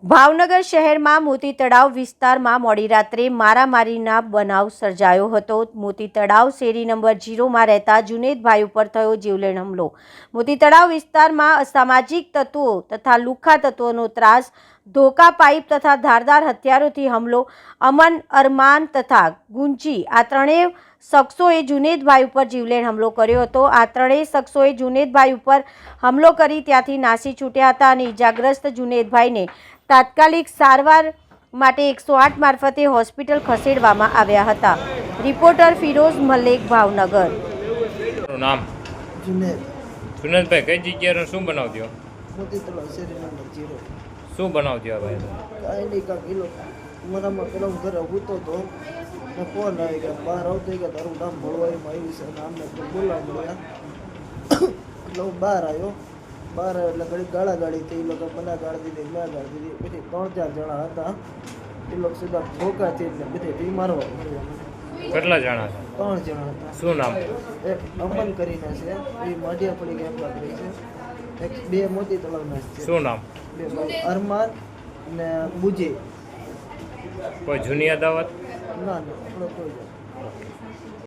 ભાવનગર શહેરમાં મોતી તળાવ વિસ્તારમાં મોડી રાત્રે મારામારીના બનાવ સર્જાયો હતો। મોતી તળાવ શેરી નંબર 0માં રહેતા જુનેદભાઈ ઉપર થયો જીવલેણ હુમલો। મોતી તળાવ વિસ્તારમાં અસામાજિક તત્વો તથા લુખ્ખા તત્વોનો ત્રાસ, ધોકા પાઇપ તથા ધારદાર હથિયારોથી હુમલો। અમન, અરમાન તથા ગુંજી આ ત્રણેય શખ્સોએ જુનેદભાઈ ઉપર જીવલેણ હુમલો કર્યો હતો। આ ત્રણેય શખ્સોએ જુનેદભાઈ ઉપર હુમલો કરી ત્યાંથી નાસી છૂટ્યા હતા અને ઇજાગ્રસ્ત જુનેદભાઈને તાત્કાલિક સારવાર માટે 108 મારફતે હોસ્પિટલ ખસેડવામાં આવ્યા હતા। રિપોર્ટર ફિરોઝ મલેક, ભાવનગર। નામ જુનેદભાઈ, કઈ જગ્યાનો શું બનાવ થયો? મોતી તળાવ શેરી નંબર 0। શું બનાવ થયો ભાઈ? કાંઈ નહીં, કાંક એ લોકો મારામાં પેલા હું ઘરે ઉતો તો ને ફોન આવી ગયા, બહાર આવતો કે તારું નામ ભળવાઈમાં આવ્યું છે અને આમને બોલાવ્યા એટલે હું બહાર આવ્યો એટલે ઘડી ગાળાગાળી થઈ। એ લોકો મને ગાળ દીધી, મેં ગાળ દીધી, પછી 3-4 જણા હતા એ લોકો સીધા ઠોકાથી એટલે બધે મારવા મળ્યા। કેટલા જણા છે? 3 જણા હતા। શું નામ? એક અમન કરીને છે, એ માઢિયા પડી ગયા એમ લાગી છે। એક 2 મોતી તળાવના છે। શું નામ? 2 અરમાન ને બુજી। કોઈ જૂની અદાવત? ના, કોઈ